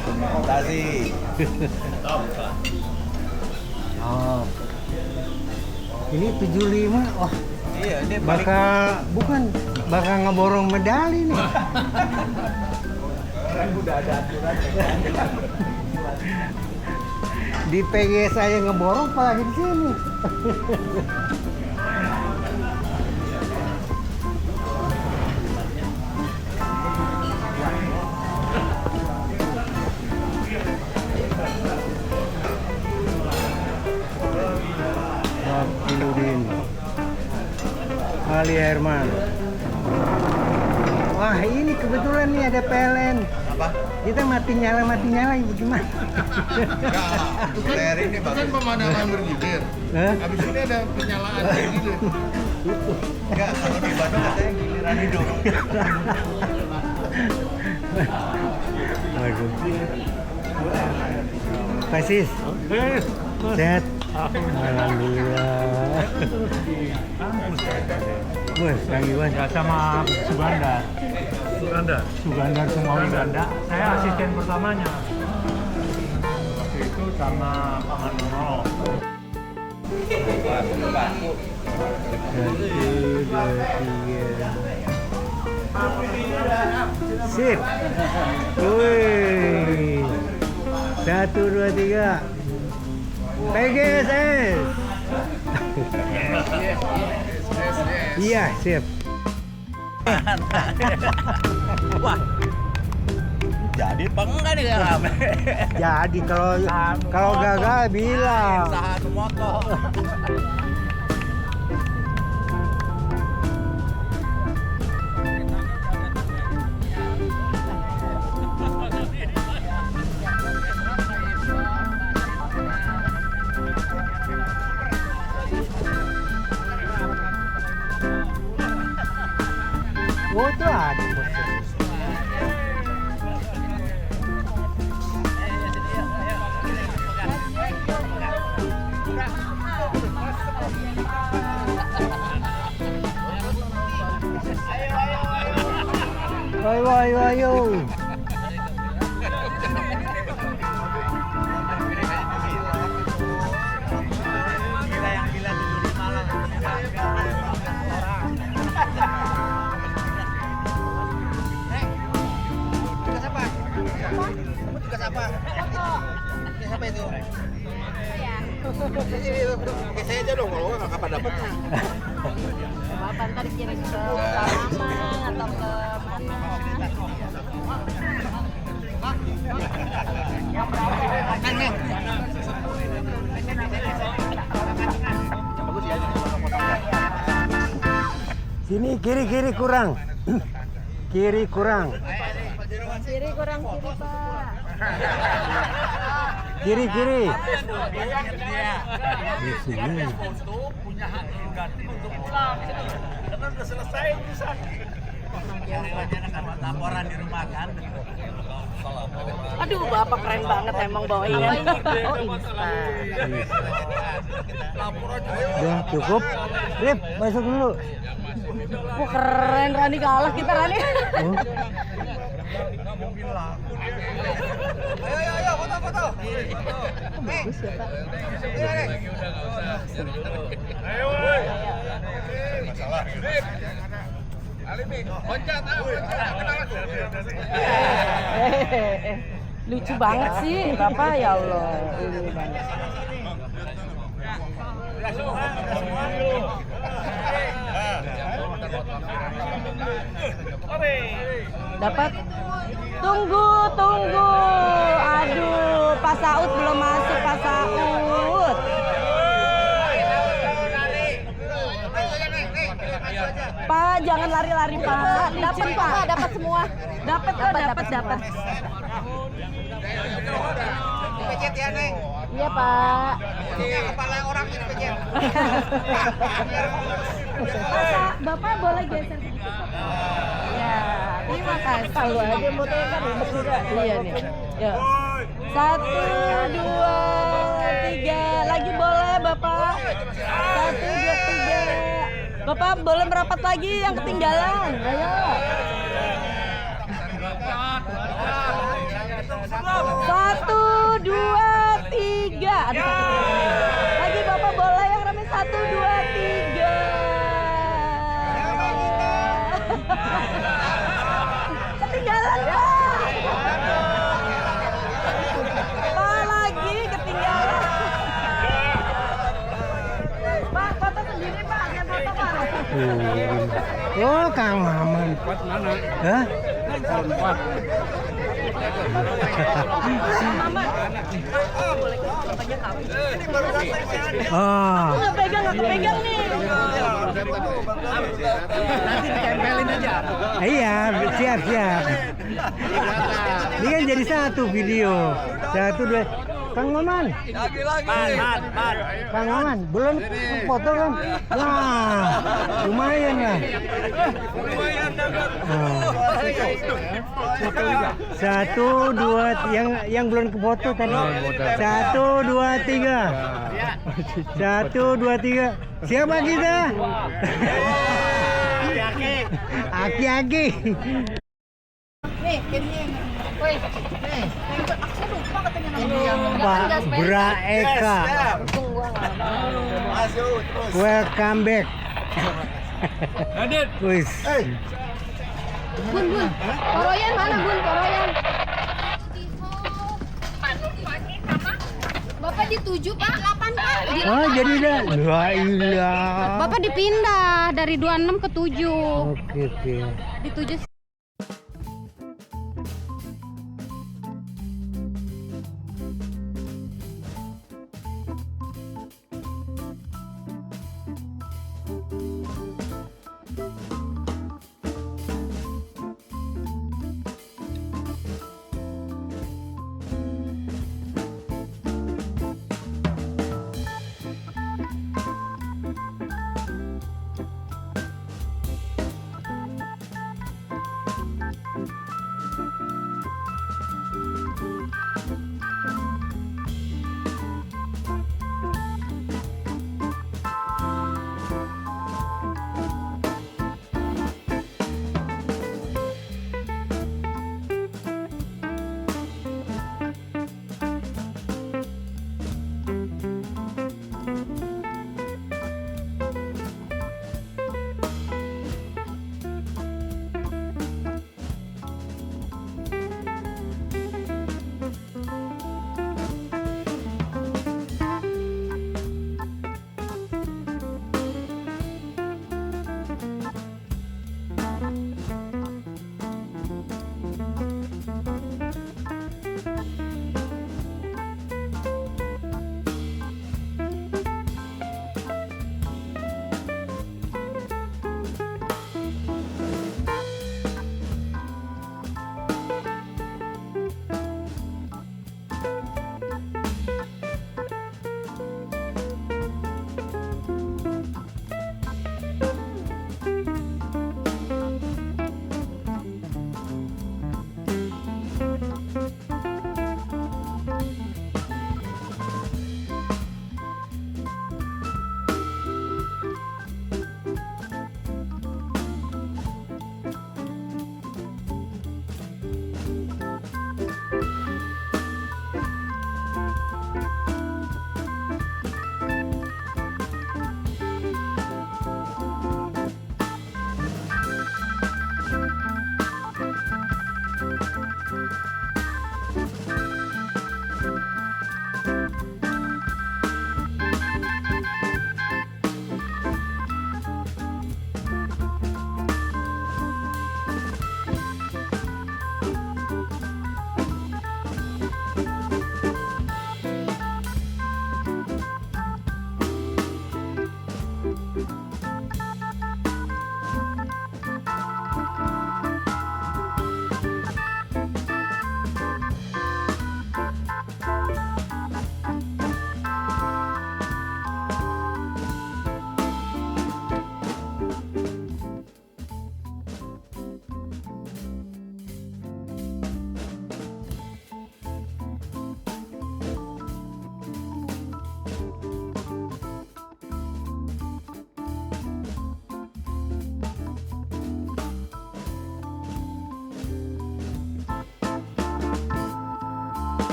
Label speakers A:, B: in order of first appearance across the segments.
A: Terima kasih.
B: Oh. Ini 75. Wah,
A: Iya, ini
B: bakal ngeborong medali nih.
A: kan udah ada aturan.
B: Di PG saya ngeborong apalagi di sini. Abdiludin, Ali Herman. Wah, ini kebetulan nih ada PLN.
A: Apa?
B: Kita mati nyala ibu gimana?
A: Enggak. Ini
C: Kan pemandangan bergilir.
B: Hah?
C: Habis ini ada penyalaan kayak gitu.
A: Enggak, kalau di Bandung katanya giliran hidup.
B: Waduh. Pasis. Sehat. Alhamdulillah. Bos, Kang Iwan.
D: Ya sama Suganda. Suganda Sumawi Ganda. Saya asisten pertamanya. Waktu itu sama Pak Mandono.
B: Satu, dua, tiga. Sip. Wih. 1, 2, 3. PGSS. Iya, sip.
A: Wah. Jadi apa enggak nih Kang?
B: Jadi kalau gagal bilang.
A: Satu motor.
B: Oh, itu ada bos. Ayo.
A: Siapa itu? Oke, saya aja dong, kalau nggak kapan dapatnya.
E: Bapak ntar kirim ke Palaman atau ke mana?
B: Sini kiri kurang. Kiri kurang.
E: Kiri kurang kiri Pak.
B: Kiri. Di sini.
A: Punya hak prerogatif untuk pulang. Karena udah selesai urusan. Laporan di rumah kan.
E: Aduh, Bapak keren banget emang bawainnya. Oh, instan.
B: Udah cukup. Rip, masuk dulu.
E: Wah, keren Rani, kalah kita Rani.
B: Oh.
A: Ayo, foto.
E: Bagus ya Pak.
A: Ayo,
C: Masalah gitu. Alimi, loncat.
E: Lucu banget sih Bapak, ya Allah. Ini banget. Dapat. Tunggu. Aduh, Pak Saud belum masuk, Pak Saud. Pak, jangan lari-lari, Pak. Dapat, Pak. Dapat semua. Dapat.
A: Dipecet ya, Neng.
E: Iya, Pak.
A: Kepala orang dipecet.
E: Bapak boleh geser sedikit, Pak. Ya, terima kasih. Tahu aja motonya kan ribet juga. Iya nih. Ya. 1, 2, 3. Lagi boleh, Bapak. 1, 2, 3. Bapak boleh merapat lagi yang ketinggalan. Ayo.
B: Oh, Kang Maman.
D: Mana?
B: Hah?
D: Empat.
B: Oh.
E: Nggak pegang nih.
A: Nanti ditempelin aja.
B: Iya, siap. Ini kan jadi satu video. Satu dua. Kang Maman.
A: Man.
B: Kang Maman, belum foto kan? Wah, lumayan lah. Satu, dua, yang belum ke foto tadi. Satu, dua, tiga. Satu, dua, tiga. Siapa kita? Aki-aki.
E: Nih, ini. Woi, nih. Aku lupa katanya nama.
B: Pak Braeka.
E: Tunggu
A: Masuk terus.
B: Welcome back.
D: Adit.
B: Wis.
E: Bun. Koroyan mana, Bun? Koroyan. Bapak di 7, Pak. 8, Pak. Di
B: Oh,
E: 8.
B: jadi dah. Wah, iya.
E: Bapak dipindah dari 26 ke 7.
B: Oke.
E: Di 7.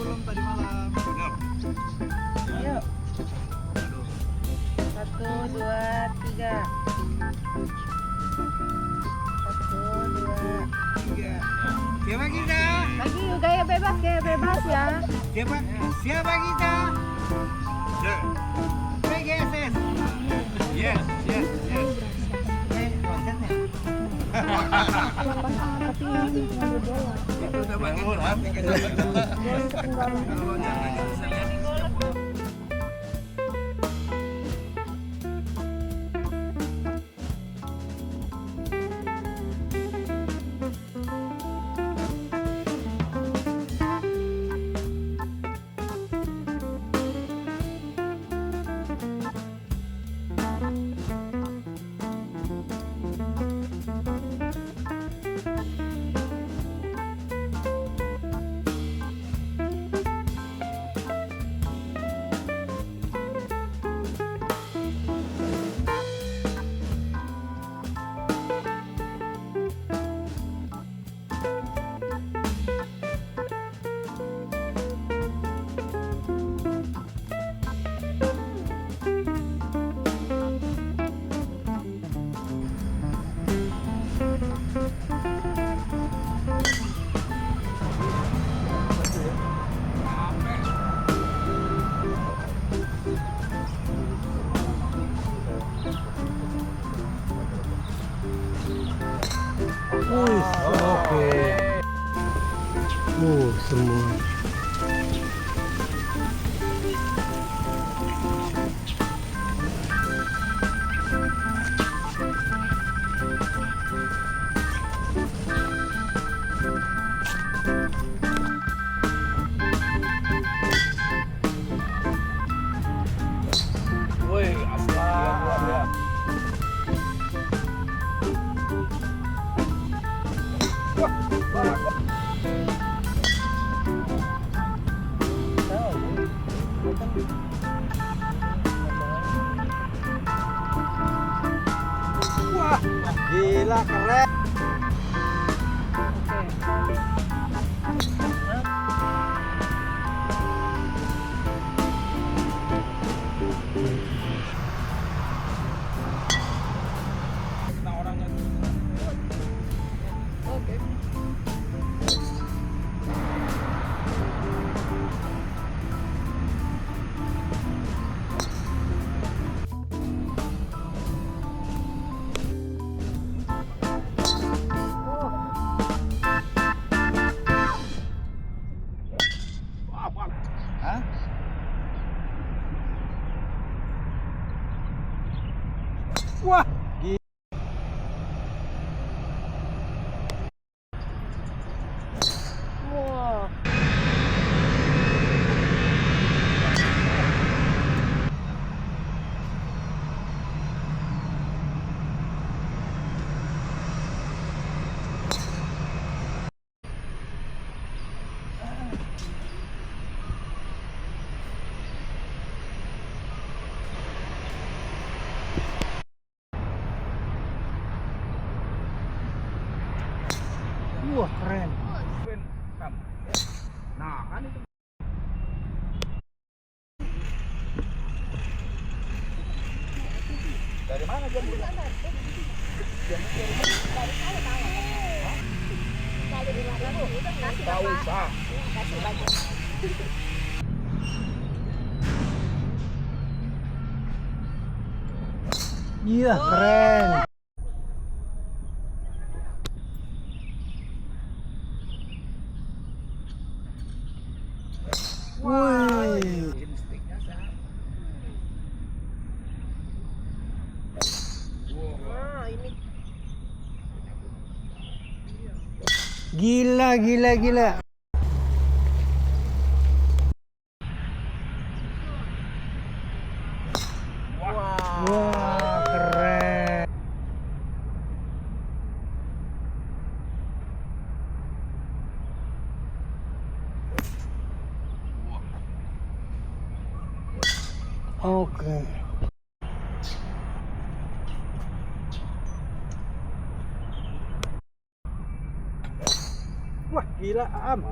A: belum tadi malam.
E: Ayo. 1, 2, 3. 1, 2.
B: Siapa kita?
E: Lagi gaya bebas ya.
B: Siapa kita? PGSS.
C: Yes.
B: Itu udah bagi bola. Oke. Semua.
A: Woi, asal.
B: Wah, gila keren.
A: Hah?
B: Wah,
E: Wah.
B: wah keren.
A: Nah, kan itu. Dari mana jam? Tahu usah.
B: Iya, keren. Wih,
E: Wah, ini
B: gila. Wah, keren. Oke. Wah, gila, Am.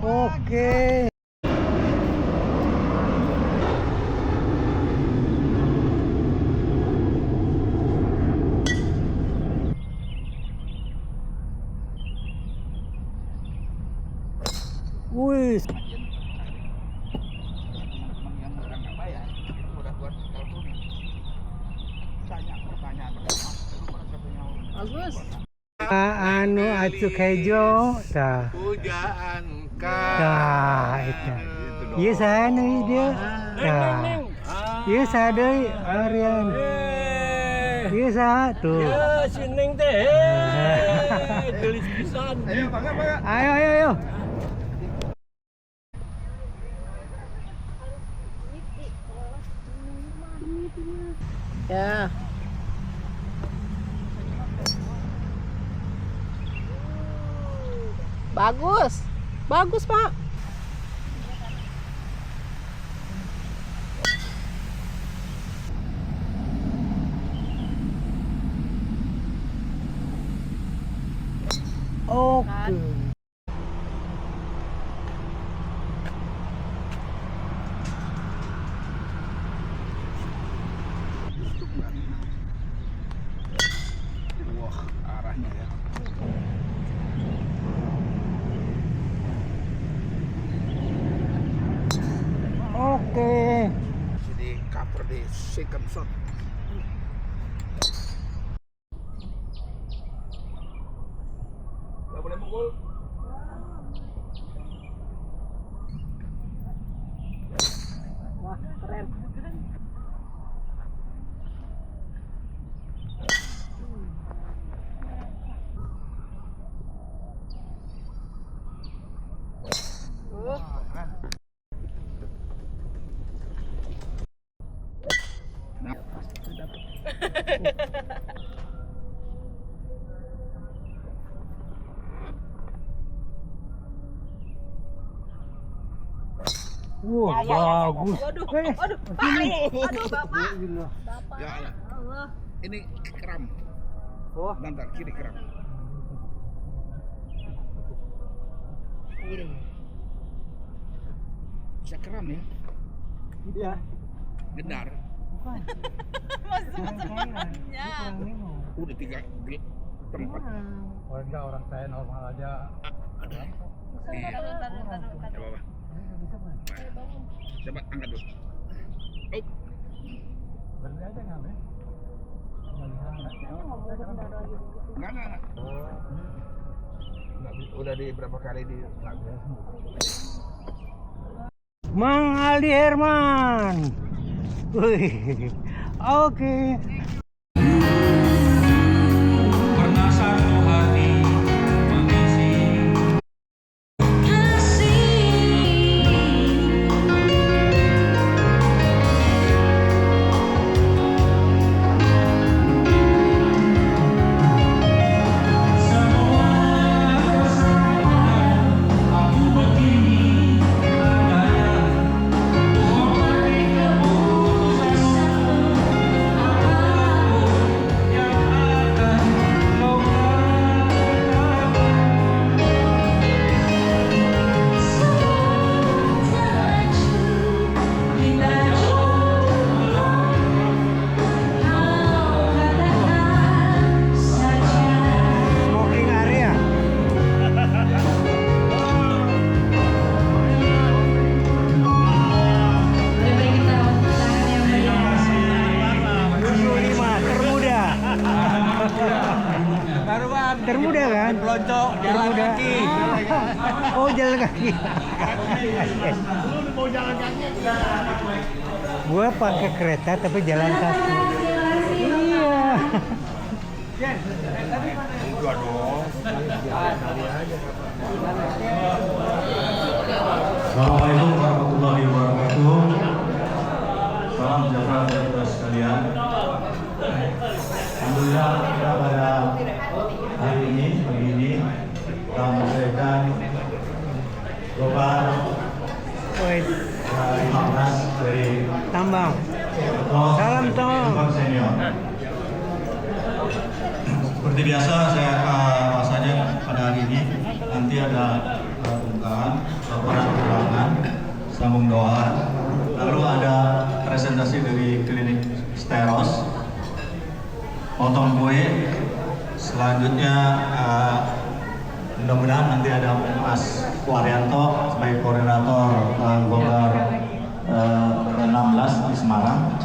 B: Oke. Wih.
C: Teman-teman yang udah nggak bayar itu udah buat telepon tanya pertanyaan
E: Bagus.
B: Anu acuk hejo tah.
C: pujaan
B: Tah eta. Ieu saha deui dia? Tah. Ieu saha deui Aryan? Ieu saha tuh?
A: Si Neng teh. Gelis pisan.
C: ayo bangga
B: Ayo.
E: Ya. Bagus. Bagus, Pak.
B: Oke.
C: wah arahnya ya
B: Oke.
C: jadi cover di second shot
A: Enggak boleh pukul.
E: Wah, keren.
B: Wah, bagus.
E: Waduh,
B: Eh,
E: waduh, aduh, Bapak.
C: ya Allah ini keram
B: Oh,
C: bentar kiri keram bisa keram ya
B: iya.
C: gendar
B: Bukan.
C: udah 3 tempat
D: Oh enggak, orang saya normal aja.
C: iya coba Pak. Coba angkat dulu
D: Berhenti aja nggak, Be?
C: enggak udah di berapa kali di
B: Mang Aldi Herman. Wih. Oke.
F: Pernah satu hati mengisi
B: Smoking area. Termuda.
A: Karuan.
B: Termuda kan?
A: Pelonco jalan
B: Termuda.
A: kaki.
B: Oh, jalan kaki.
A: Lu mau jalan kaki?
B: Gua pakai kereta tapi jalan kaki. Iya.
C: enggak dong
F: Assalamualaikum warahmatullahi wabarakatuh. Salam sejahtera bagi kita sekalian. Alhamdulillah kita pada hari ini, pagi ini, kita menyelesaikan global
B: Woi,
F: 15 dari
B: tambang.
F: Ketua
B: Salam, Tom.
F: Tambang Senior. Seperti biasa saya bahasanya pada hari ini nanti ada pembukaan perangan, sambung doa. Lalu ada presentasi dari klinik Steros, potong kue. Selanjutnya mudah-mudahan nanti ada Mas Waryanto sebagai koordinator Gobar 16 di Semarang.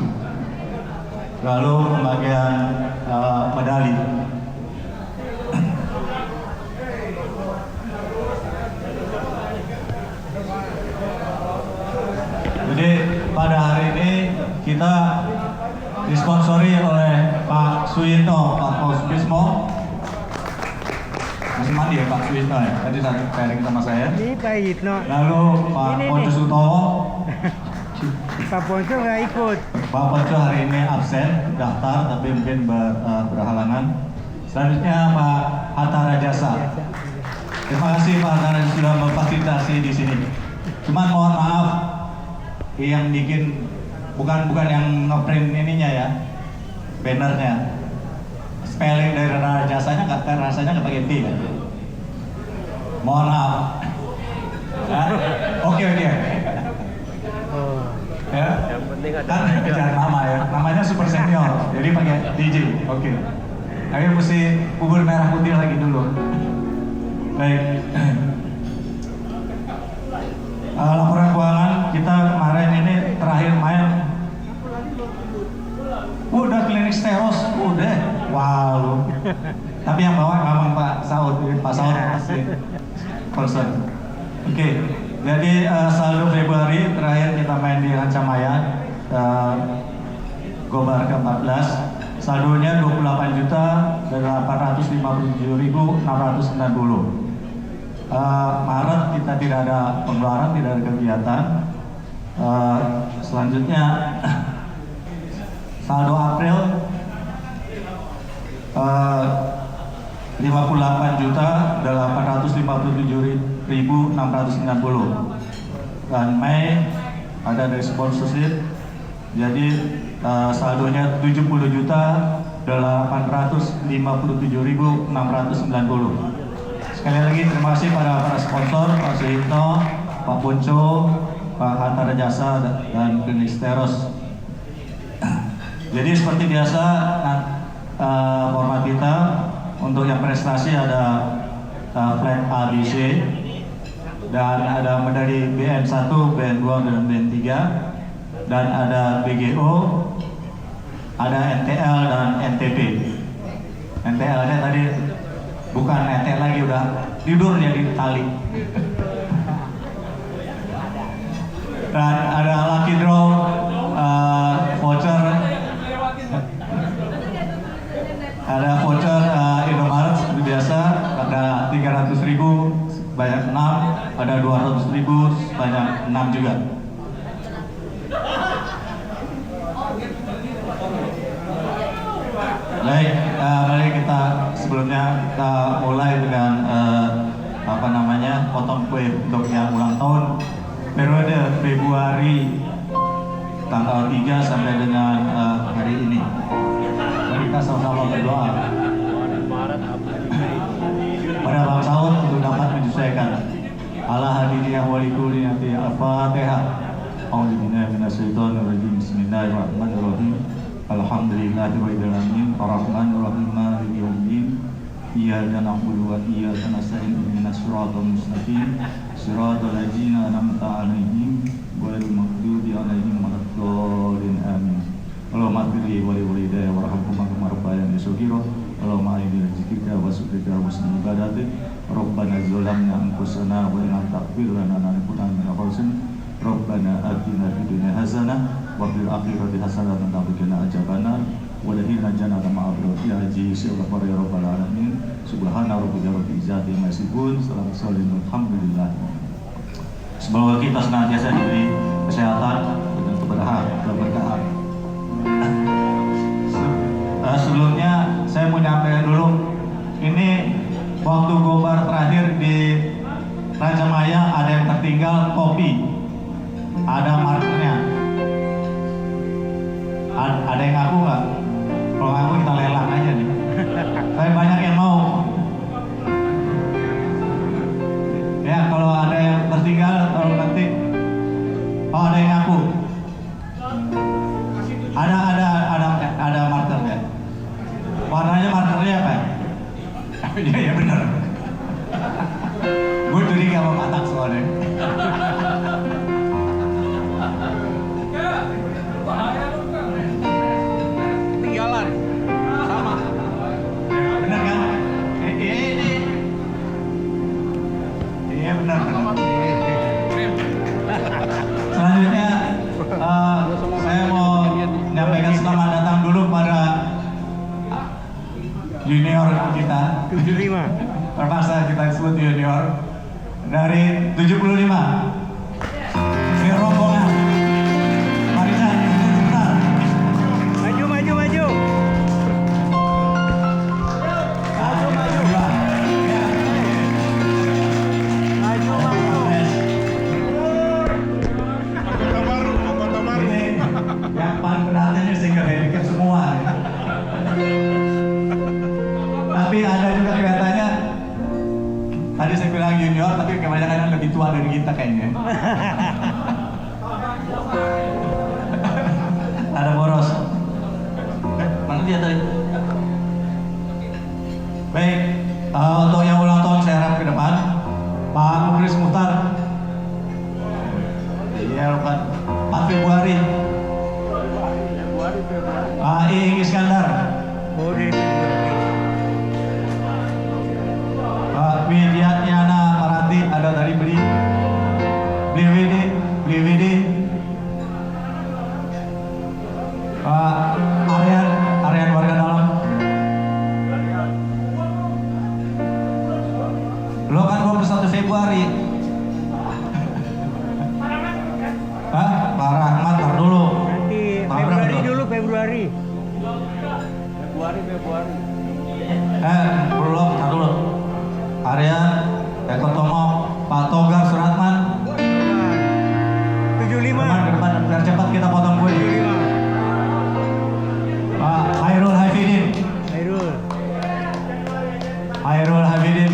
F: Lalu pembagian medali. Jadi pada hari ini kita disponsori oleh Pak Suyitno, Pak Bismo. Masih mandi ya Pak Suyitno ya? Tadi saya sharing sama saya.
B: Ini Pak Yitno.
F: Lalu Pak
B: Ini
F: Ponco
B: nih.
F: Sutomo.
B: Pak Ponco nggak ikut.
F: Pak Ponco hari ini absen, daftar tapi mungkin berhalangan. Selanjutnya Pak Hatta Rajasa. Terima kasih Pak Hatta Rajasa sudah memfasilitasi di sini. Cuman mohon maaf, yang bikin bukan yang ngeprint ininya ya, bannernya. Spelling dari Rajasanya rasanya nggak pakai B kan? Mohon maaf. Oke.
B: Oh.
F: Ya. Kan bicara nama ya, namanya super senior, jadi pakai DJ. Oke. Tapi mesti bubur merah putih lagi dulu. Baik. Laporan keuangan kita kemarin ini terakhir main. Udah klinik Steros, udah. Wow. Tapi yang bawa memang Pak Saud pasti person. Oke. Jadi saldo Februari terakhir kita main di Rancamaya Gobar ke-14. Saldonya 28.857.690. Maret kita tidak ada pengeluaran, tidak ada kegiatan. Selanjutnya saldo April 58.857.690. Dan Mei ada dari sponsorship, jadi saldonya 70.857.690. Sekali lagi terima kasih pada para sponsor, Pak Suyitno, Pak Ponco, Pak Hatta Rajasa dan klinik Steros. Jadi seperti biasa format kita untuk yang prestasi ada flag ABC dan ada medali BN1, BN2 dan BN3 dan ada BGO, ada NTL dan NTP. NTL-nya tadi bukan NTL lagi, udah tidur dia di tali. Dan ada lucky draw voucher. Ada voucher Indomaret seperti biasa, ada 300.000 sebanyak 6, ada 200.000 sebanyak 6 juga. Baik, mari kita sebelumnya kita mulai dengan potong kue untuk yang ulang tahun periode Februari tanggal 3 sampai dengan hari ini. Mari kita sama-sama berdoa pada Bang Saud untuk dapat menyesuaikan. Ala hadiniyah walikuli nanti Al-Fatihah. A'udzubillahi minasyaitonir rajim. Bismillahirrahmanirrahim. Alhamdulillahirabbil alamin. Arrahmanir rahim. Maliki yaumiddin. Iyyaka na'budu wa iyyaka nasta'in. Ihdinas siratal mustaqim. Siratal ladzina an'amta 'alaihim ghairil maghdubi 'alaihim waladdallin. Amin. Allahumma ighfir wa li walidayya warhamhuma kama rabbayani shaghira. Allahumma inni rizqika wa syukrika wa husni ibadatik. Rabbana zalamna anfusana wa in lam taghfir lana lanakunanna minal khasirin. Rabbana atina fid dunya hasanah wa fil akhirati hasanah wa qina adzabannar. Wa lahina jannata ma'abrati haji sallallahu ya rabbal alamin. Subhana rabbika rabbil izzati amma yasifun. Salamun alhamdulillah. Semoga kita senantiasa diberi kesehatan dan keberkahan. Sebelumnya saya mau nyampaikan dulu, ini waktu Gobar terakhir di Rancamaya ada yang tertinggal kopi, ada markernya. Ada yang ngaku nggak? Kalau ngaku kita lelang aja nih. Tapi banyak yang mau. Ya kalau ada yang tertinggal
B: 75.
F: Terpaksa kita sebut junior. Dari 75. Ini rombongan. Marisan, sebentar.
B: Maju, maju, maju. Maju, maju.
F: Ini yang paling perhatiannya single handicap semua. Tapi ada juga kelihatannya tadi saya bilang junior, tapi kebanyakan lebih tua dari kita kayaknya. Ada boros. Mana dia tadi? Baik, untuk yang ulang tahun saya harap ke depan Pak Mukris Muhtar. Iya, Pak 4 Februari. Pak Iing Iskandar.
B: Oh, dari Februari.
F: Pak Widyatnyana Marati ada dari Beli WD. Pak Aryan warga dalam. Lo kan 21 Februari. Hah? Pak Rahmat, tar dulu.
B: Nanti
F: Pak
B: Februari
F: Rahmat.
B: dulu, Februari.
F: Belum, tar dulu. Aryan, Eko Tomo, Pak Togar Suratman.
B: 75.
F: Teman ke depan, biar cepat kita potong kue.
B: 75.
F: Pak Hairul Hafidin.
B: Hairul.
F: Hafidin.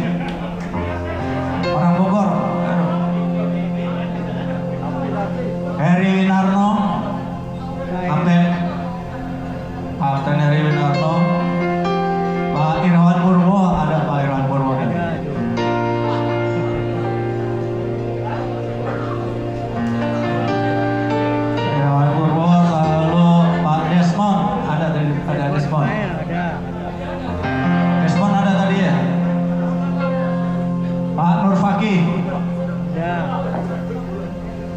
F: Orang Bogor. Heri Winarno. Kapten Heri Winarno. Pak Irwan Purwo, ada Pak Irwan Purwo. Irwan Purwo, lalu Pak Desmond, ada Desmond.
B: Ada.
F: Desmond ada tadi ya? Pak Nur Fakih.
B: Ada.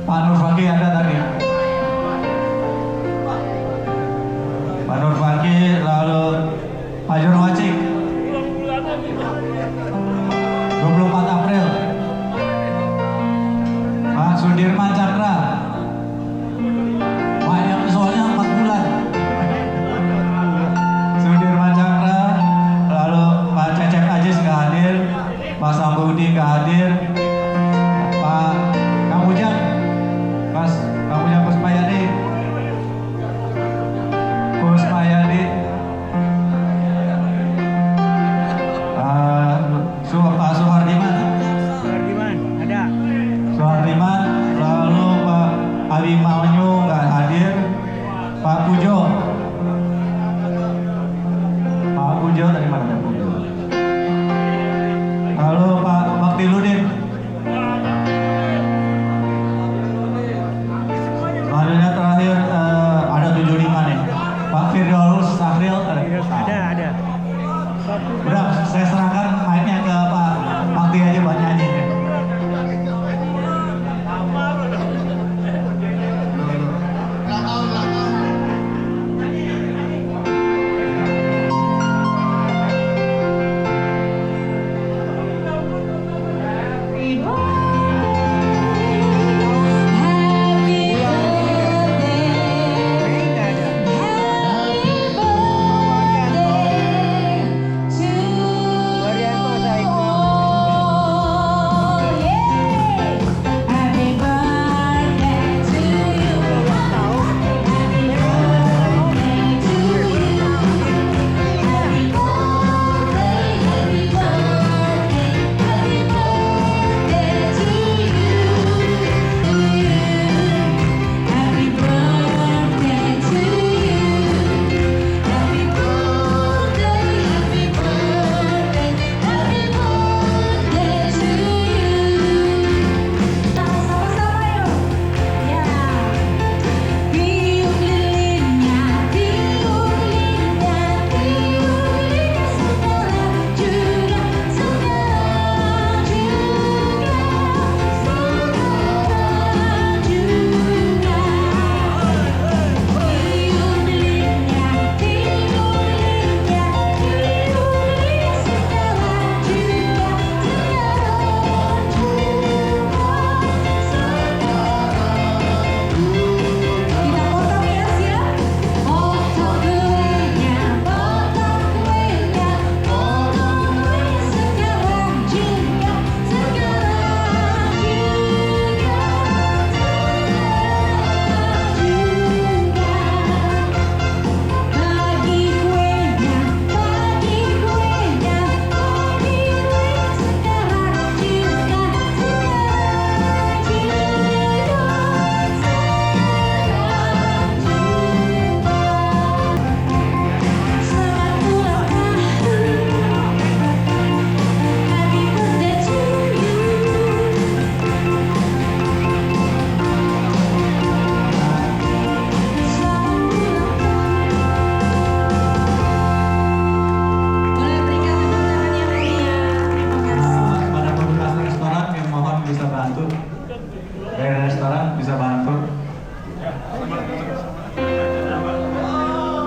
F: Pak Nur Fakih ada tadi. Pak Nur Fakih, lalu Pak Jurwacik. 24 April. Pak Sudirman Chandra. Pak yang soalnya 4 bulan. Sudirman Chandra, lalu Pak Cecep Ajis nggak hadir, Pak Sambudi nggak hadir, Pak Kang Ujang, Kang Ujang Kusmayadi, Pak Suhardiman,
B: Ada.
F: Suhardiman, lalu Pak Abimanyu nggak hadir, Pak Pujo dari mana Pak Pujo? Lalu Pak Baktiludin. Selanjutnya terakhir ada 75 nih. Pak Firdaus Sahril ada.
B: Ada.
F: Udah, saya serahkan mic-nya ke Pak Bakti aja buat nyanyi.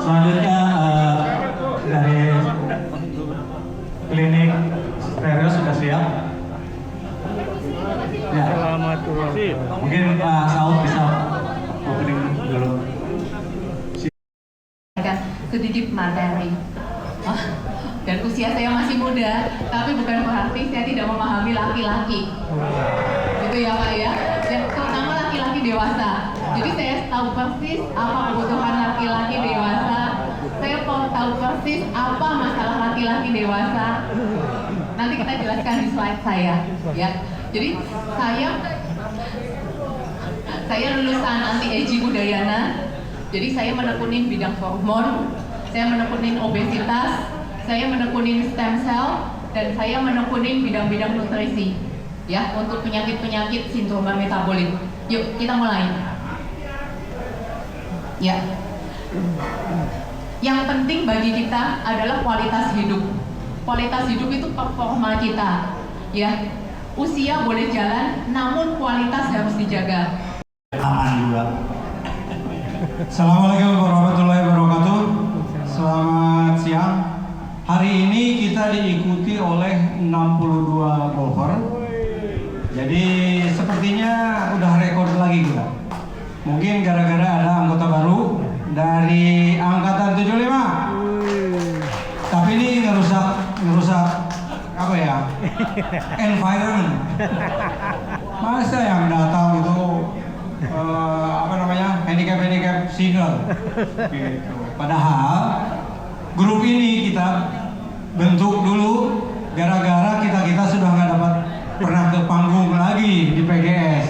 F: Selanjutnya dari klinik stereo sudah siap. Ya.
B: Selamat ulang.
F: Mungkin Pak Saud bisa opening dulu.
E: Sedikit materi. Dan usia saya masih muda, tapi bukan berarti saya tidak memahami laki-laki. Gitu ya Pak ya. Dan terutama laki-laki dewasa. Jadi saya tahu persis apa kebutuhan laki-laki dewasa. Saya tahu persis apa masalah laki-laki dewasa. Nanti kita jelaskan di slide saya, ya. Jadi saya lulusan anti-aging Udayana. Jadi saya menekunin bidang hormon, saya menekunin obesitas, saya menekunin stem cell, dan saya menekunin bidang-bidang nutrisi, ya, untuk penyakit-penyakit sindroma metabolik. Yuk kita mulai. Ya. Yang penting bagi kita adalah kualitas hidup. Kualitas hidup itu performa kita, ya. Usia boleh jalan, namun kualitas harus dijaga.
F: Aman juga. Assalamualaikum warahmatullahi wabarakatuh. Selamat siang. Hari ini kita diikuti oleh 62 golfer. Jadi sepertinya udah rekor lagi kita. Mungkin gara-gara ada anggota baru dari angkatan 75. Tapi ini ngerusak apa ya? Environment. Masa yang datang itu handicap single gitu. Padahal grup ini kita bentuk dulu gara-gara kita sudah nggak dapat pernah ke panggung lagi di PGS.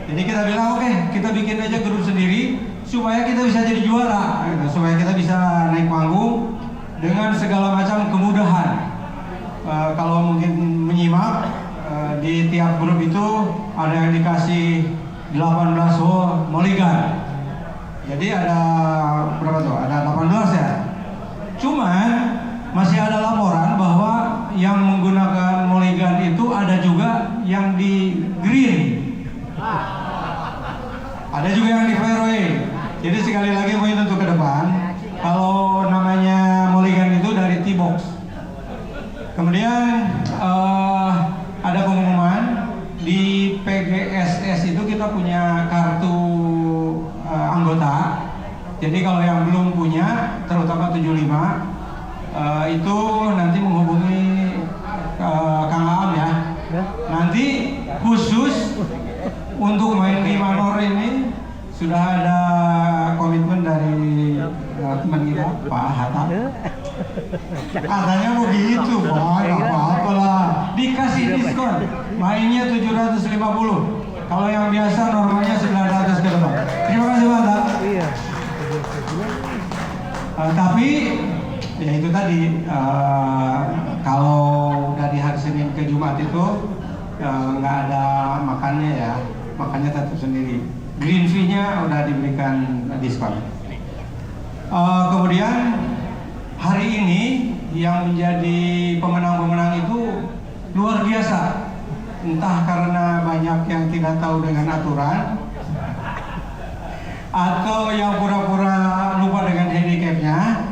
F: Jadi kita bilang oke, kita bikin aja grup sendiri supaya kita bisa jadi juara gitu. Supaya kita bisa naik panggung dengan segala macam kemudahan. Kalau mungkin menyimak di tiap grup itu ada yang dikasih 18 hole mulligan. Jadi ada berapa tuh? Ada 18 ya. Cuman masih ada laporan bahwa yang menggunakan mulligan itu ada juga yang di green. Ada juga yang di fairway. Jadi sekali lagi poin untuk ke depan, kalau namanya mulligan itu dari tee box. Kemudian ada pengumuman di PGSS itu kita punya kartu anggota. Jadi kalau yang belum punya, terutama 75, itu nanti menghubungi Kang Aam ya. Nanti khusus untuk main di Manor ini sudah ada komitmen dari teman kita Pak Hatta. Katanya begitu Pak, nggak apa-apa lah. Dikasih diskon, mainnya 750. Kalau yang biasa normalnya 900 ke depan. Terima kasih Pak Hatta.
B: Iya.
F: Tapi ya itu tadi kalau dari hari Senin ke Jumat itu nggak ada makannya ya, makannya tetap sendiri. Green fee-nya udah diberikan diskon. Kemudian hari ini yang menjadi pemenang-pemenang itu luar biasa. Entah karena banyak yang tidak tahu dengan aturan atau yang pura-pura lupa dengan handicapnya.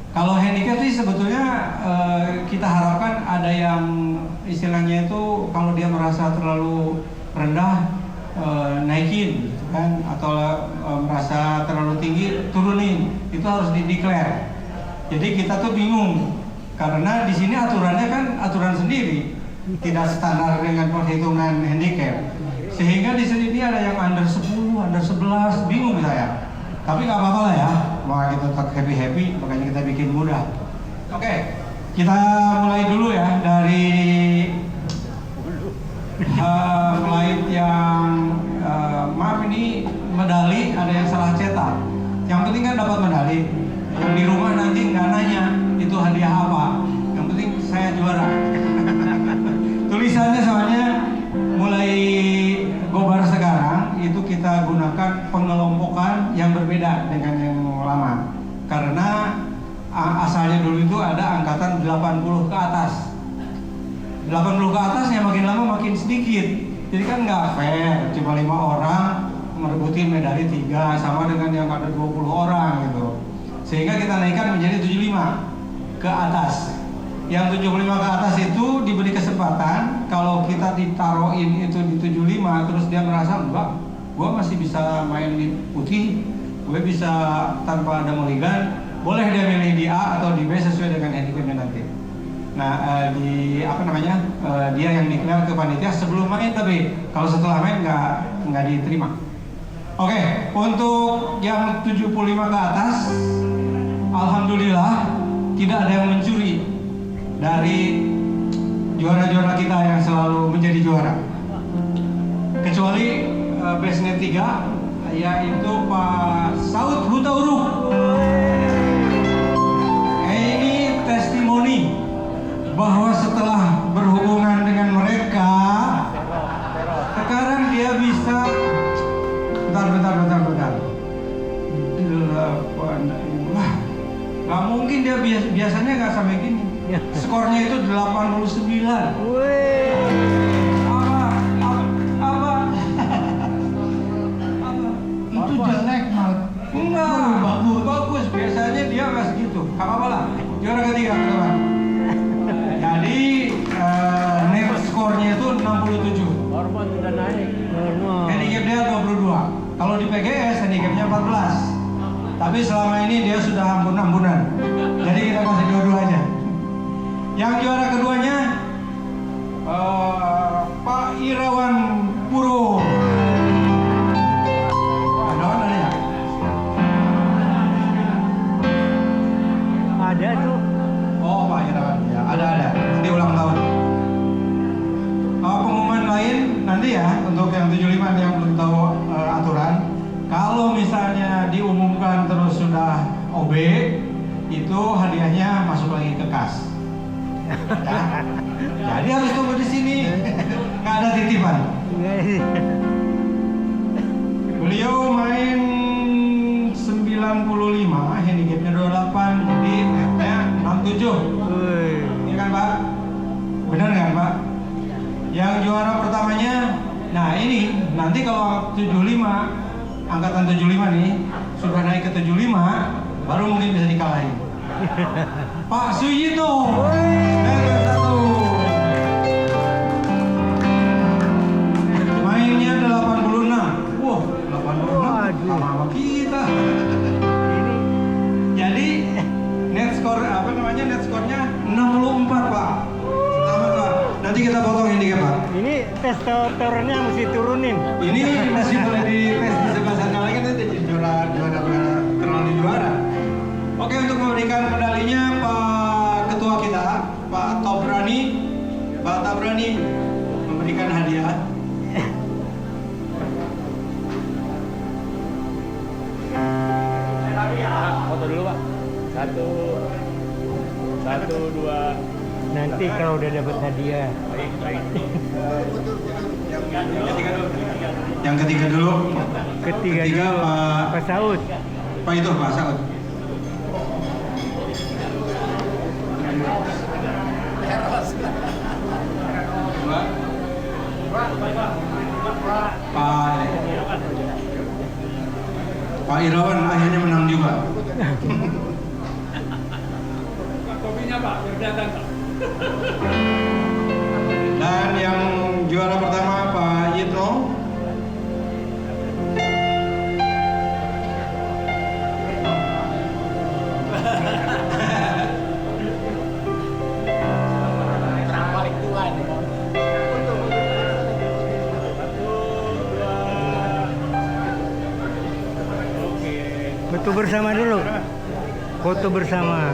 F: Kalau handicap sih sebetulnya kita harapkan ada yang istilahnya itu kalau dia merasa terlalu rendah naikin gitu kan, atau merasa terlalu tinggi turunin, itu harus dideklar. Jadi kita tuh bingung karena di sini aturannya kan aturan sendiri, tidak standar dengan perhitungan handicap. Sehingga di sini ada yang under 10, under 11, bingung saya. Tapi nggak apa-apa lah ya, maka kita tetap happy-happy, makanya kita bikin mudah. Oke, kita mulai dulu ya dari flight yang maaf ini medali ada yang salah cetak. Yang penting kan dapat medali. Yang di rumah nanti nggak nanya itu hadiah apa. Yang penting saya juara. Tulisannya soalnya mulai Gobar sekarang itu kita gunakan pengelompokan yang berbeda dengan yang lama. Karena asalnya dulu itu ada angkatan 80 ke atas. 80 ke atas yang makin lama makin sedikit. Jadi kan nggak fair, cuma 5 orang merebutin medali 3 sama dengan yang ada 20 orang gitu. Sehingga kita naikkan menjadi 75 ke atas. Yang 75 ke atas itu diberi kesempatan kalau kita ditaruhin itu di 75 terus dia merasa enggak, gue masih bisa main di putih, gue bisa tanpa ada mulligan, boleh dia milih di A atau di B sesuai dengan handicapnya nanti. Nah dia yang declare ke panitia sebelum main, tapi kalau setelah main nggak diterima. Oke, untuk yang 75 ke atas, alhamdulillah tidak ada yang mencuri dari juara-juara kita yang selalu menjadi juara, kecuali Bestnet 3 yaitu Pak Saud Hutauruk. Ini testimoni bahwa setelah berhubungan dengan mereka sekarang dia bisa bentar. 80. Wah, nggak mungkin dia biasanya nggak sampai gini. Skornya itu 89. Apa? Itu jelek malah. Enggak, bagus. Biasanya dia nggak segitu. Gak apa-apa lah. Juara ketiga, teman. Jadi net skornya itu 67.
D: Hormon sudah naik.
F: Handicap dia 22. Kalau di PGS handicapnya 14. Tapi selama ini dia sudah ampun-ampunan. Jadi kita kasih dua-dua aja. Yang juara keduanya Pak Irawan Puro. Ada ya?
B: Ada tuh.
F: Oh, Pak Irawan. Ya, ada. Nanti ulang tahun. Pengumuman lain nanti ya untuk yang 75 yang belum tahu aturan. Kalau misalnya diumumkan terus sudah OB, itu hadiahnya masuk lagi ke kas. Ya. Jadi harus tunggu di sini. Nggak ada titipan. Beliau main 95, handicapnya 28, jadi netnya 67. Ini kan Pak? Benar kan Pak? Yang juara pertamanya, nah ini nanti kalau 75, angkatan 75 nih, sudah naik ke 75, baru mungkin bisa dikalahin. Pak Suyito, level 1. Mainnya 86. Wah, 86 sama kita. Jadi net skornya 64 Pak. Selamat Pak. Nanti kita potong handicap Pak.
B: Ini testosteronnya mesti turunin.
F: Ini masih boleh dites di sebelah sana lagi, nanti jadi juara terlalu juara. Oke, untuk memberikan medalinya Pak Ketua kita, Pak Tabrani. Pak Tabrani memberikan hadiah.
D: Foto dulu Pak. 1, 2.
B: Nanti kalau udah dapat hadiah.
F: Yang ketiga dulu.
B: Ketiga Pak Saud.
F: Pak itu Pak Saud. Pak Irawan akhirnya menang juga.
D: Kopinya Pak, biar kelihatan Pak.
F: Dan yang juara pertama Pak Yitno.
A: Paling tua nih.
B: Foto bersama dulu. Foto bersama.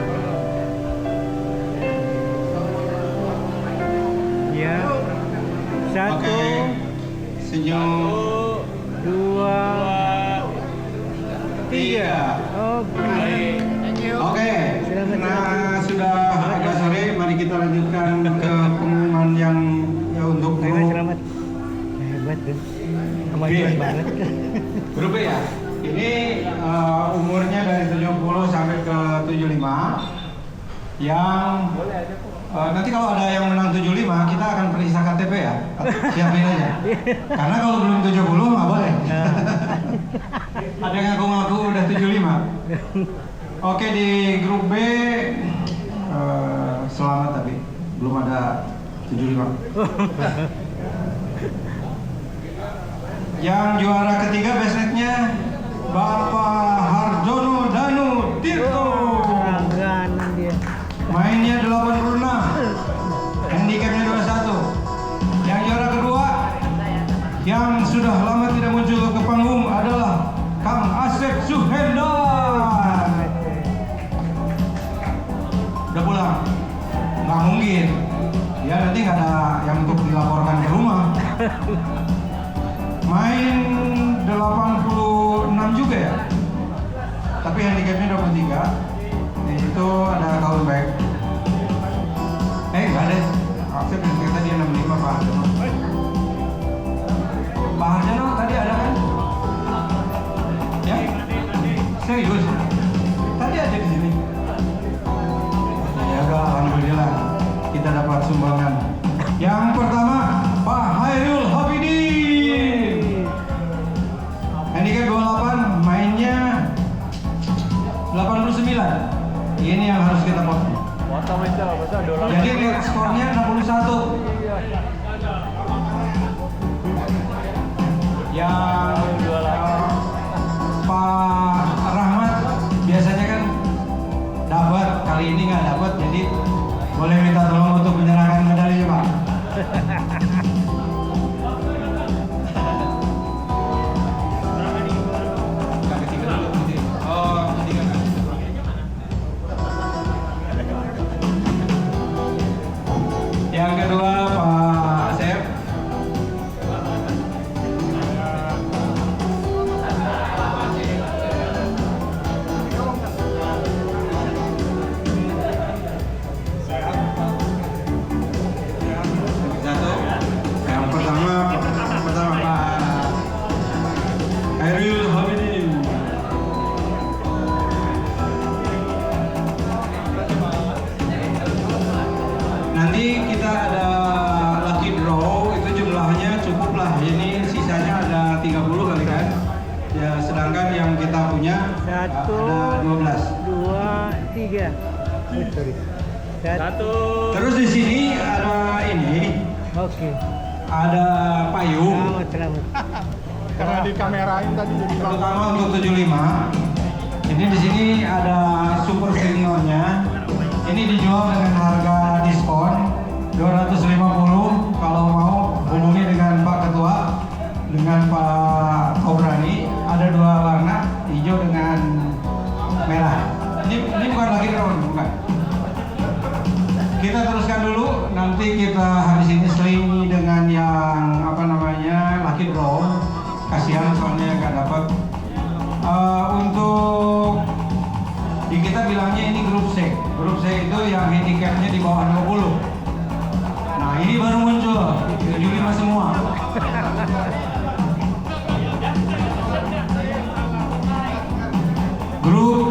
B: Ya. 1,
F: Oke. Senyum.
B: 2, 3. Oke.
F: Oke. Nah, sudah agak sore, mari kita lanjutkan ke pengumuman yang untuk
B: Selamat. Hebat tuh. Kemajuan banget.
F: grup B ya. Ini umurnya dari 70 sampai ke 75. Yang nanti kalau ada yang menang 75, kita akan periksa KTP ya. Siapin aja. Karena kalau belum 70 nggak boleh. Ada yang ngaku-ngaku udah 75. Oke, di grup B selamat tapi belum ada 75. Yang juara ketiga bestnetnya Bapak Harjono Danu Tirto.
B: Langganan dia.
F: Mainnya 86. Handicapnya 21. Yang juara kedua yang sudah lama tidak muncul ke panggung adalah Kang Asep Suhendan. Udah pulang? Nggak mungkin. Ya nanti nggak ada yang untuk dilaporkan ke rumah. Main 86 juga ya. Tapi handicapnya 23. Itu ada callback. Nggak ada. Asep ternyata dia 65 Pak Harjono. Pak Harjono tadi ada kan? Ya? Serius? Tadi ada di sini. Ya udah, alhamdulillah kita dapat sumbangan. Yang pertama Pak Hairul Habibin. Handicap 28, mainnya 89. Ini yang harus kita potong. Jadi skornya 61. Yang Pak Rahmat biasanya kan dapat, kali ini nggak dapat, jadi boleh minta tolong untuk menyerahkan medalinya Pak. Yang kedua Pak Asep. Satu. Yang pertama Pak Hairul Habibin. Nanti kita ada lucky draw, itu jumlahnya cukup lah. Ini sisanya ada 30 kali kan. Ya, sedangkan yang kita punya
B: 1,
F: ada 12.
B: 2, 3. Sorry. 1.
F: Terus di sini ada ini,
B: Oke.
F: ada payung.
B: Selamat.
C: Karena dikamerain tadi jadi
F: Terutama untuk 75. Ini di sini ada super seniornya. Ini dijual dengan harga diskon 250. Kalau mau hubungi dengan Pak Ketua, dengan Pak Kobrani. Ada dua warna, hijau dengan merah. Ini bukan lagi drone, bukan. Kita teruskan dulu, nanti kita habis ini selingi dengan yang apa namanya lucky draw. Kasihan soalnya nggak dapat. Untuk di kita bilangnya ini grup C. Grup C itu yang handicapnya di bawah 20. Nah ini baru muncul 75 semua. Grup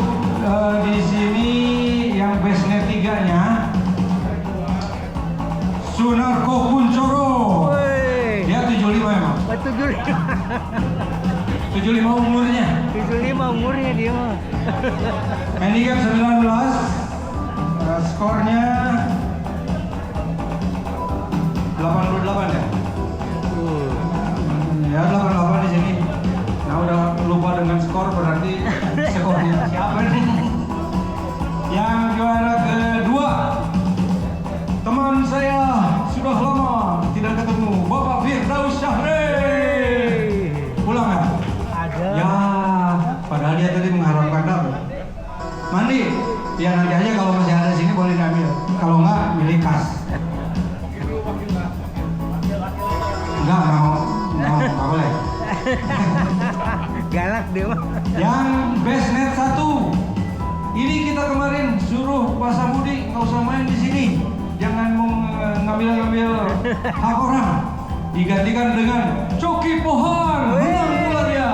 F: di sini yang bestnet 3-nya Sunarko Kuncoro.
B: Woi.
F: Dia 75 emang. 75 umurnya.
B: 75 umurnya dia mah.
F: Handicap 19. Skornya 88 ya. Ya 88 di sini. Nah udah lupa dengan skor berarti skornya siapa nih? Yang juara kedua, teman saya sudah lama tidak ketemu, Bapak Firdaus Syahri. Pulang ya?
B: Ada.
F: Ya, padahal dia tadi mengharapkan dapat. Mandi, ya nanti aja kalau masih ada sini boleh diambil. Kalau enggak, milih kas. Enggak mau, enggak boleh.
B: Galak dia mah.
F: Yang bestnet 1. Ini kita kemarin suruh Pak Samudi nggak usah main di sini. Jangan mau ngambil hak orang. Digantikan dengan Coki Pohan. Menang pula dia.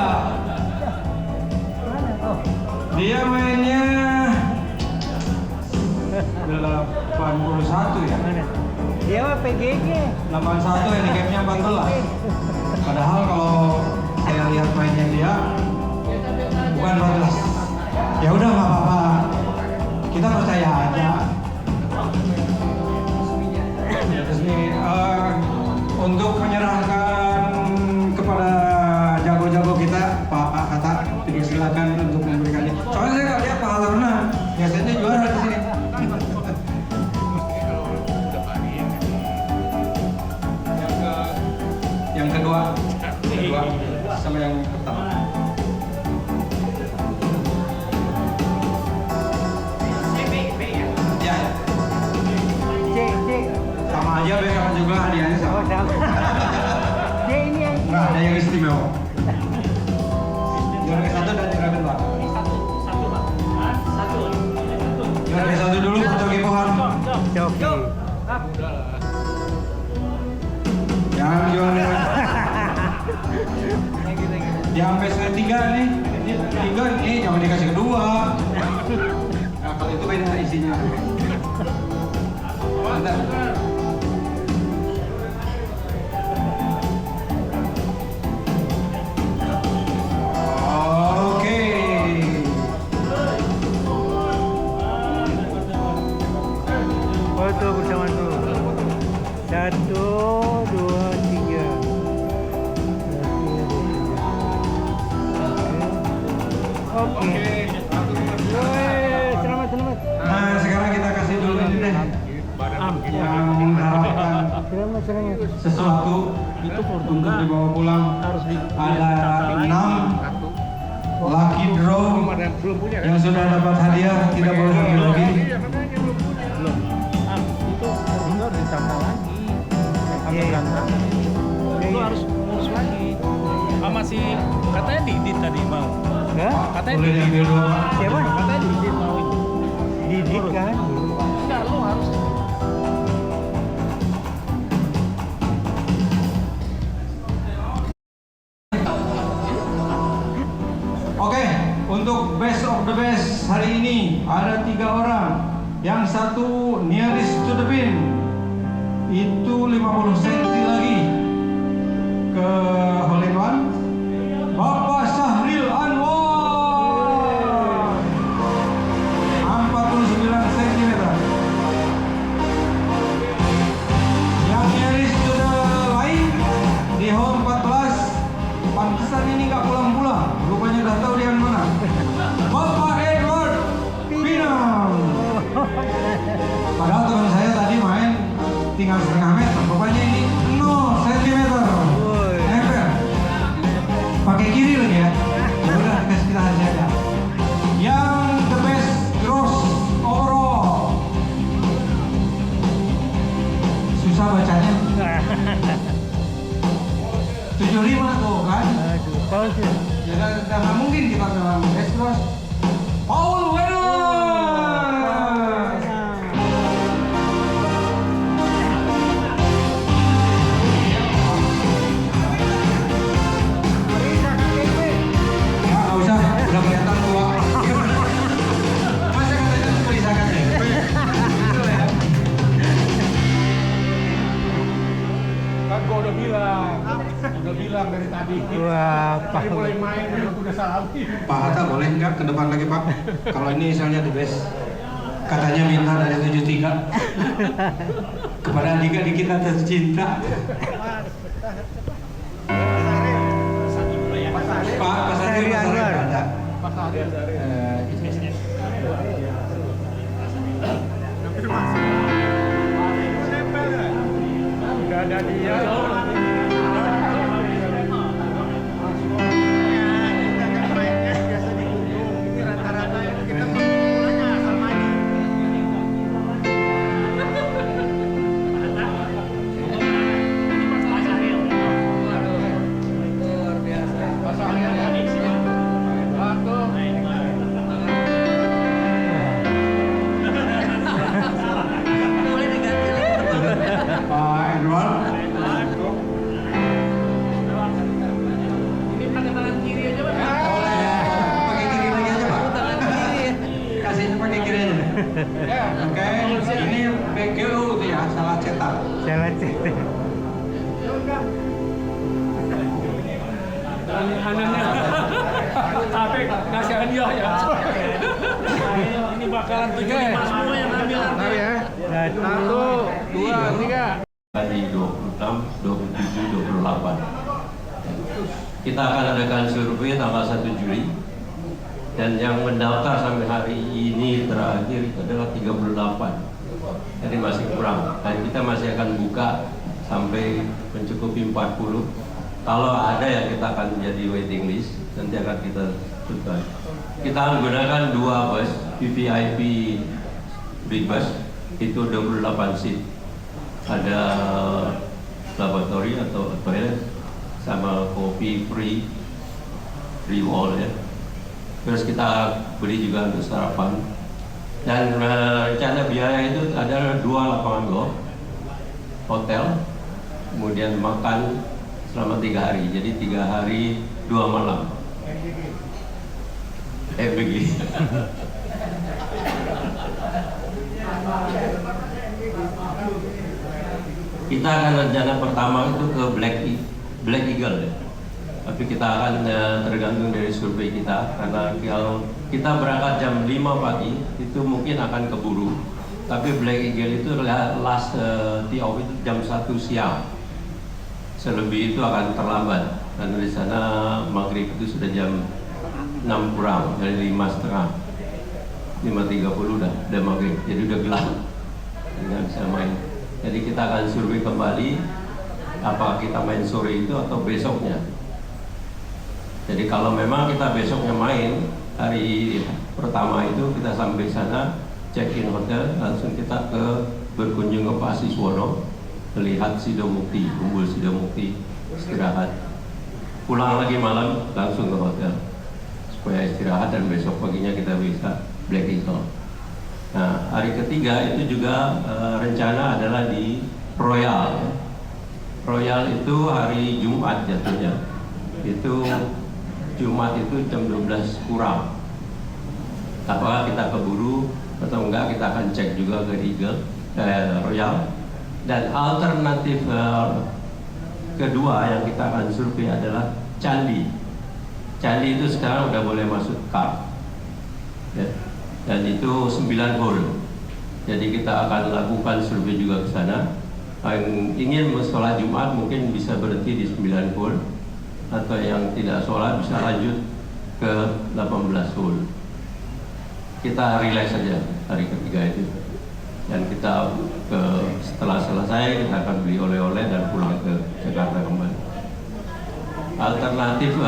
F: Dia mainnya 81 ya.
B: Mana? Dia mah PGG.
F: 81 handicapnya 14. Padahal kalau saya lihat mainnya dia
G: bukan 14. Ya udah nggak apa-apa, kita percaya aja. Terus nih untuk menyerahkan kepada jago-jago kita, Pak Hatta, silakan untuk memberikannya. Soalnya saya nggak lihat Pak Haruna, biasanya juara di sini. Yang kedua sama yang pertama. Ya.
B: Cek.
G: Sama aja BK juga hadiahnya sama.
B: Oh, sama. Cek ini yang
G: Nggak ada yang istimewa. Juara ke-1 dan juara kedua. Juara ke-1 dulu Pak Coki Pohon.
B: Coki.
G: Yang juara yang sampai slide 3 nih. Ini 3 nih jangan dikasih kedua. Nah, kalau itu beda isinya. Mantap. Oke.
B: Foto bersama tu. 1, 2, 3. Oke. Selamat.
G: Nah, sekarang kita kasih dulu ini deh. Yang mengharapkan
B: Selamat.
G: sesuatu untuk dibawa pulang. Ada 6 lucky draw yang sudah dapat hadiah, tidak boleh ambil lagi.
A: Itu harus lagi. Sama si katanya Didit tadi mau. Katanya
G: Boleh diambil dua.
B: Siapa?
A: Katanya Didit mau itu.
B: Didit kan?
A: Enggak, lu harus.
G: Oke, untuk best of the best hari ini ada 3 orang. Yang satu nearest to the pin itu 50 cm lagi ke hole in one. Bapak Syahril Anwar 49 cm. Yang nearest to the line di hole 14. Pantesan ini nggak pulang-pulang. Rupanya udah tahu dia mana. Bapak Edward Pinang. Padahal teman saya tadi main tinggal setengah meter. Bapaknya ini 0 cm. Nempel. Pakai kiri lagi ya. Udah kasih kita aja. Yang the best gross overall. Susah bacanya. 75 tuh kan?
B: Aduh, palsu.
G: Ya nggak mungkin kita bilang best gross. Paul Weller. Ya nggak usah, udah kelihatan tua. Masa katanya tulisankan ya?
D: Kan gua udah bilang dari tadi.
B: Wah,
D: Tadi mulai main udah salah.
G: Pak Hatta boleh nggak ke depan lagi Pak? Kalau ini misalnya the best. Katanya minta dari 73. Kepada adik-adik kita tercinta. Pak Pasari
B: Anwar.
G: ada.
D: Udah ada dia.
G: Pak Edward. Pakai kiri lagi aja Pak. Kasihnya pakai kiri aja. Oke, ini BGU tuh ya, salah cetak.
B: Salah cetak.
A: Tapi ngasih hadiah ya. Ini bakalan 75 semua yang ambil nanti.
B: ya.
A: 1, 2, 3.
H: Di 26, 27, 28. Kita akan adakan survei tanggal 1 Juli. Dan yang mendaftar sampai hari ini terakhir adalah 38. Jadi masih kurang. Dan kita masih akan buka sampai mencukupi 40. Kalau ada yang kita akan jadi waiting list, nanti akan kita tutup. Kita menggunakan 2 bus, VVIP Big Bus, itu 28 seat. Ada laboratori atau toilet, sama kopi free all ya. Terus kita beli juga untuk sarapan. Dan rencana biaya itu ada 2 lapangan golf, hotel, kemudian makan selama 3 hari. Jadi 3 hari 2 malam. Begini. Kita akan rencana pertama itu ke Black Eagle ya. Tapi kita akan tergantung dari survei kita, karena kalau kita berangkat jam 5 pagi itu mungkin akan keburu. Tapi Black Eagle itu last tee off itu jam 1 siang. Selebih itu akan terlambat, karena di sana maghrib itu sudah jam 6 kurang, dari 5:30, 5:30 udah maghrib, jadi udah gelap, nggak bisa main. Jadi kita akan survei kembali, apakah kita main sore itu atau besoknya. Jadi kalau memang kita besoknya main, hari pertama itu kita sampai sana, check-in hotel, langsung kita berkunjung ke Pak Siswono, melihat Sidomukti, Umbul Sidomukti, istirahat. Pulang lagi malam, langsung ke hotel, supaya istirahat dan besok paginya kita bisa Black Eagle. Nah, hari ketiga itu juga rencana adalah di Royal. Royal itu hari Jumat jatuhnya. Itu Jumat itu jam 12 kurang. Apakah kita keburu atau enggak, kita akan cek juga ke Royal. Dan alternatif kedua yang kita akan survei adalah Candi. Candi itu sekarang udah boleh masuk kart. Ya. Dan itu 9 hole. Jadi kita akan lakukan survei juga ke sana. Yang ingin sholat Jumat mungkin bisa berhenti di 9 hole, atau yang tidak sholat bisa lanjut ke 18 hole. Kita relax saja hari ketiga itu. Dan kita setelah selesai kita akan beli oleh-oleh dan pulang ke Jakarta kembali. Alternatif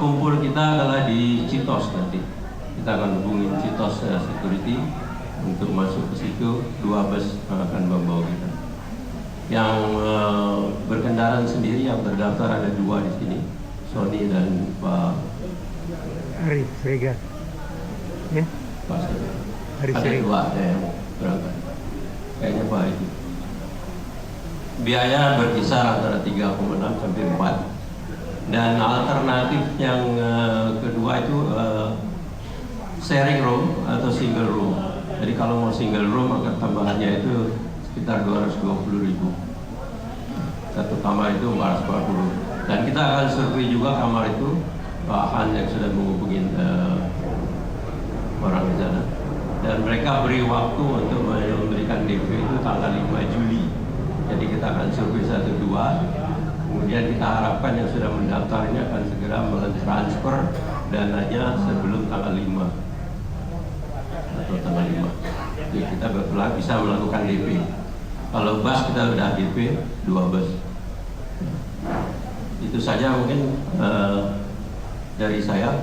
H: kumpul kita adalah di Citos nanti. Kita akan hubungi Citos Security untuk masuk ke situ. 2 bus akan membawa kita. Yang berkendaraan sendiri yang terdaftar ada 2 di sini, Sony dan Pak
B: Arif Siregar. Ya.
H: Pak
B: Arif
H: ada
B: Siregar.
H: 2 yang berangkat. Kayaknya Pak itu. Biaya berkisar antara 3,6 sampai 4. Dan alternatif yang kedua itu sharing room atau single room. Jadi kalau mau single room maka tambahannya itu sekitar 220.000. Satu kamar itu 440. Dan kita akan survei juga kamar itu, Pak Han yang sudah menghubungi orang di sana. Dan mereka beri waktu untuk memberikan DP itu tanggal 5 Juli. Jadi kita akan survei 1-2. Kemudian kita harapkan yang sudah mendaftar ini akan segera mentransfer dananya sebelum tanggal 5 atau tanggal 5. Jadi kita bisa melakukan DP. Kalau bus kita sudah DP 2 bus. Itu saja mungkin dari saya.